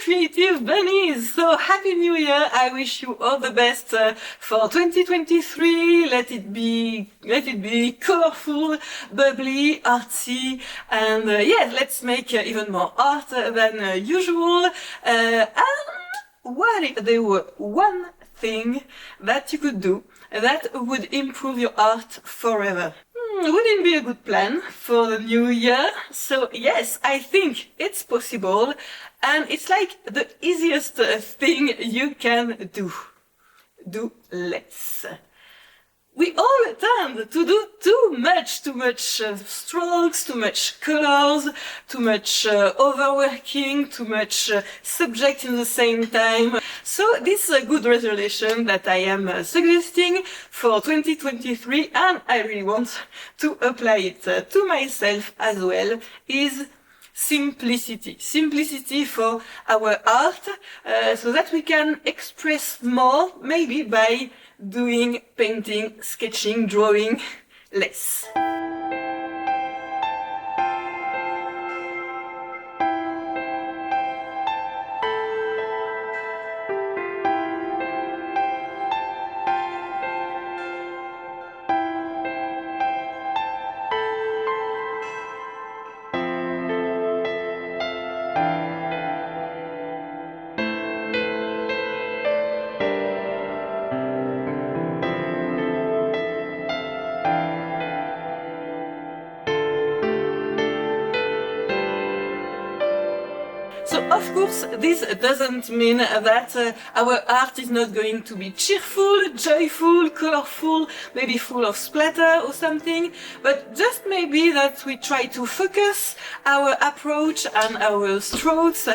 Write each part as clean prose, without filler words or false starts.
creative bunnies! So happy new year! I wish you all the best for 2023. Let it be colorful, bubbly, artsy, and yes, let's make even more art than usual. And what if there were one thing that you could do that would improve your art forever? Wouldn't it be a good plan for the new year? So yes, I think it's possible, and it's like the easiest thing you can do. Do less. We all tend to do too much strokes, too much colors, too much overworking, too much subject in the same time. So this is a good resolution that I am suggesting for 2023, and I really want to apply it to myself as well, is simplicity. Simplicity for our art, so that we can express more, maybe by doing painting, sketching, drawing less. So of course, this doesn't mean that our art is not going to be cheerful, joyful, colorful, maybe full of splatter or something, but just maybe that we try to focus our approach and our strokes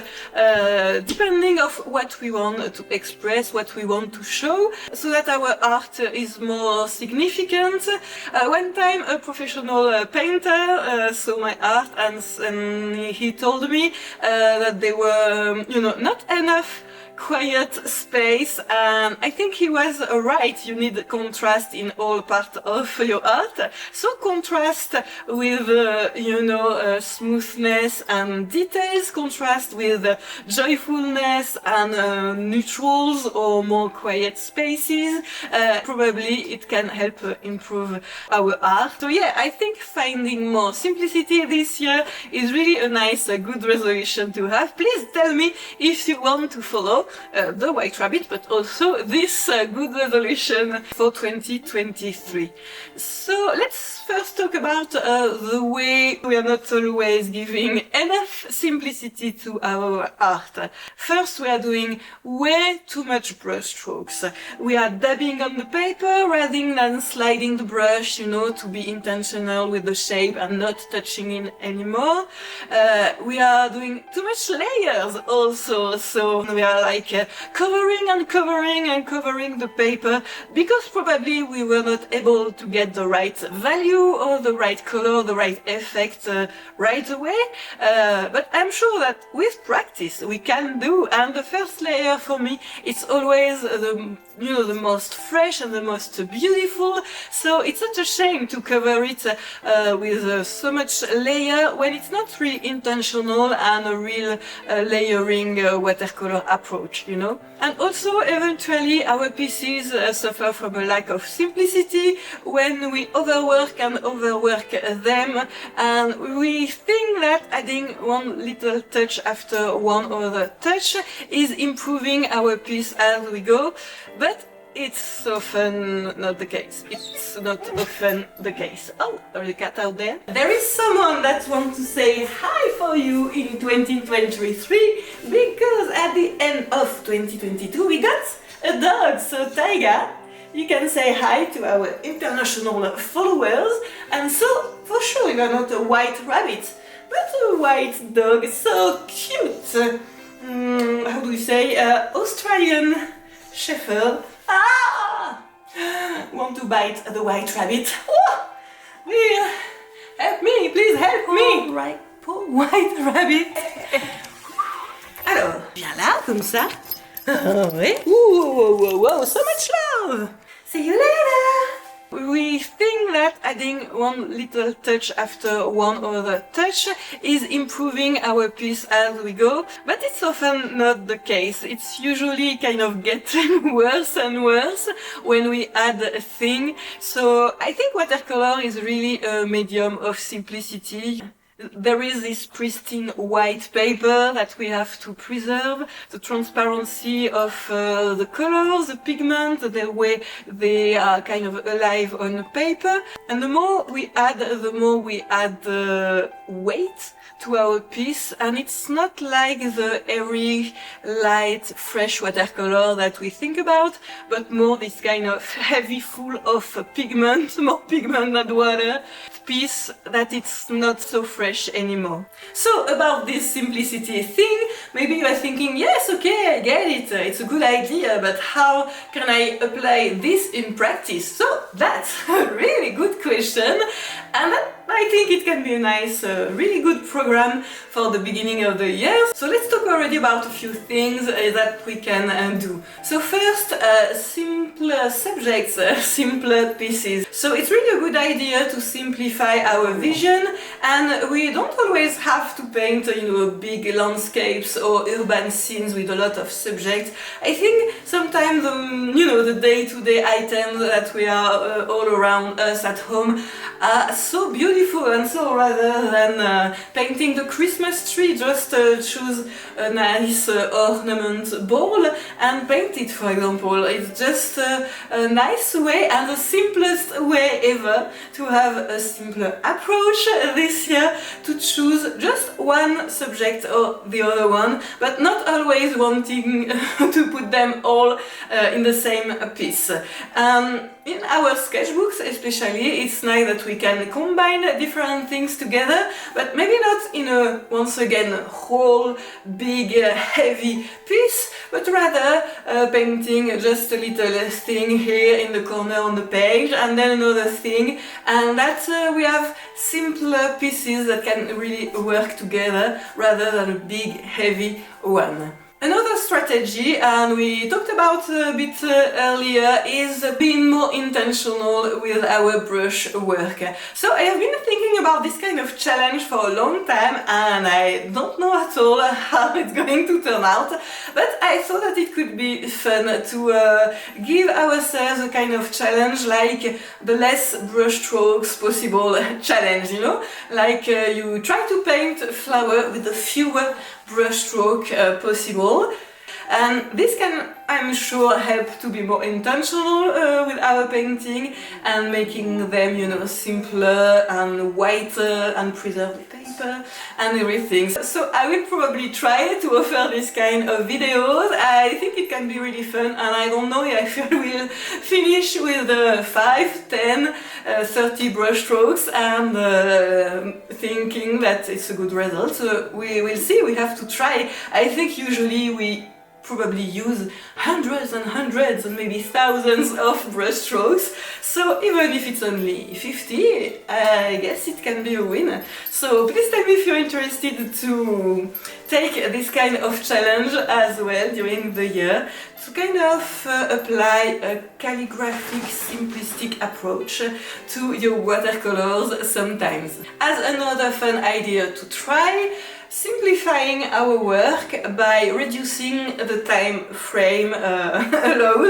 depending of what we want to express, what we want to show, so that our art is more significant. One time a professional painter saw my art, and he told me that there were, not enough quiet space, and I think he was right. You need contrast in all parts of your art. So contrast with, smoothness and details, contrast with joyfulness and neutrals or more quiet spaces. Probably it can help improve our art. So yeah, I think finding more simplicity this year is really a nice, good resolution to have. Please tell me if you want to follow the White Rabbit, but also this good resolution for 2023. So let's first talk about the way we are not always giving enough simplicity to our art. First, we are doing way too much brush strokes. We are dabbing on the paper rather than sliding the brush, to be intentional with the shape and not touching it anymore. We are doing too much layers also, so we are like covering and covering and covering the paper, because probably we were not able to get the right value or the right color, the right effect right away. But I'm sure that with practice we can do, and the first layer for me, it's always the most fresh and the most beautiful. So it's such a shame to cover it with so much layer when it's not really intentional and a real layering watercolor approach, And also, eventually, our pieces suffer from a lack of simplicity when we overwork them, and we think that adding one little touch after one other touch is improving our piece as we go, but it's often not the case. It's not often the case. Oh, there's a cat out there. There is someone that wants to say hi for you in 2023, because at the end of 2022 we got a dog. So Taiga, you can say hi to our international followers. And so, for sure, you are not a white rabbit, but a white dog. So cute. How do we say? Australian Shepherd. Ah! Want to bite the white rabbit. Oh! Help me, please help me! Right, poor white rabbit. Alors, viens là, comme ça. Oui. Wow, so much love. See you later. We think that adding one little touch after one other touch is improving our piece as we go, but it's often not the case. It's usually kind of getting worse and worse when we add a thing. So I think watercolor is really a medium of simplicity. There is this pristine white paper that we have to preserve, the transparency of the colors, the pigment, the way they are kind of alive on paper. And the more we add weight to our piece, and it's not like the airy, light, fresh watercolor that we think about, but more this kind of heavy, full of pigment, more pigment than water, piece that it's not so fresh anymore. So about this simplicity thing, maybe you are thinking, yes, okay, I get it, it's a good idea, but how can I apply this in practice? So that's a really good question, and I think it can be a nice, really good program for the beginning of the year. So let's talk already about a few things that we can do. So first, simpler subjects, simpler pieces. So it's really a good idea to simplify our vision, and we don't always have to paint, big landscapes or urban scenes with a lot of subjects. I think sometimes, the day-to-day items that we are all around us at home are so beautiful, and so rather than painting the Christmas tree, just choose a nice ornament ball and paint it, for example. It's just a nice way and the simplest way ever to have a simpler approach this year, to choose just one subject or the other one, but not always wanting to put them all in the same piece. In our sketchbooks especially, it's nice that we can combine different things together, but maybe not in a, once again, whole big heavy piece, but rather painting just a little thing here in the corner on the page, and then another thing, and that we have simpler pieces that can really work together rather than a big heavy one. Another strategy, and we talked about a bit earlier, is being more intentional with our brush work. So I have been thinking about this kind of challenge for a long time, and I don't know at all how it's going to turn out, but I thought that it could be fun to give ourselves a kind of challenge, like the less brush strokes possible challenge, like you try to paint a flower with the fewer brush stroke possible, and this can, I'm sure, help to be more intentional with our painting and making them, simpler and whiter and preserve the paper and everything. So I will probably try to offer this kind of videos. I think it can be really fun, and I don't know if I will finish with 5, 10, 30 brush strokes and thinking that it's a good result. So we will see, we have to try. I think usually we probably use hundreds and hundreds and maybe thousands of brush strokes, so even if it's only 50, I guess it can be a win. So please tell me if you're interested to take this kind of challenge as well during the year, to kind of apply a calligraphic, simplistic approach to your watercolors sometimes. As another fun idea to try, simplifying our work by reducing the time frame allowed.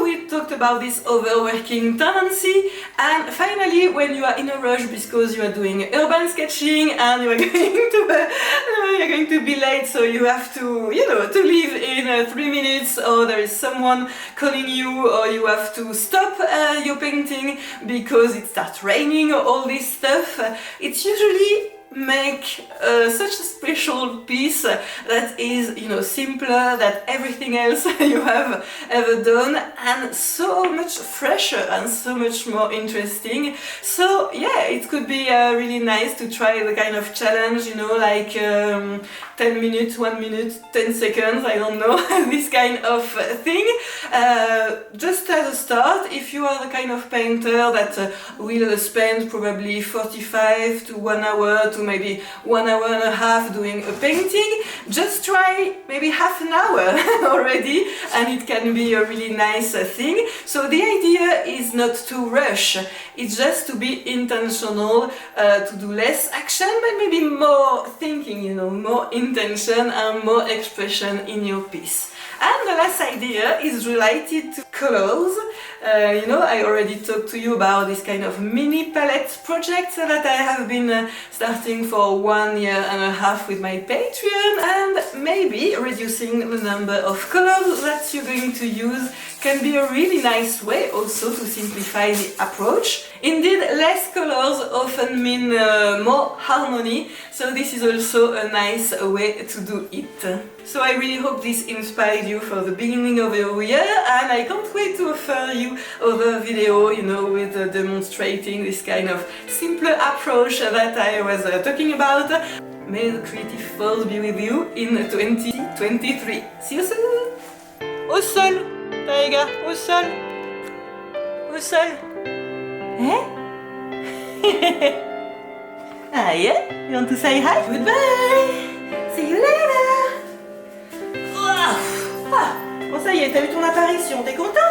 We talked about this overworking tendency, and finally, when you are in a rush because you are doing urban sketching and you are going to be late, so you have to leave in 3 minutes, or there is someone calling you, or you have to stop your painting because it starts raining, or all this stuff. It's usually make such a special piece that is, simpler than everything else you have ever done, and so much fresher and so much more interesting. So yeah, it could be really nice to try the kind of challenge, like 10 minutes, 1 minute, 10 seconds, I don't know, this kind of thing. Just as a start, if you are the kind of painter that will spend probably 45 to 1 hour to maybe 1 hour and a half doing a painting, just try by maybe half an hour already, and it can be a really nice thing. So the idea is not to rush, it's just to be intentional, to do less action but maybe more thinking, you know, more intention and more expression in your piece. And the last idea is related to colors. You know, I already talked to you about this kind of mini palette project that I have been starting for 1.5 years with my Patreon, and maybe reducing the number of colors that you're going to use can be a really nice way also to simplify the approach. Indeed, less colors often mean more harmony, so this is also a nice way to do it. So I really hope this inspired you for the beginning of your year, and I can't wait to offer you other video, you know, with demonstrating this kind of simpler approach that I was talking about. May the creative force be with you in 2023. See you soon! Au sol, Taiga, au sol, au sol. Eh? Ah yeah? You want to say hi? Goodbye! See you later! Ah, bon ça y est, t'as eu ton apparition, t'es content?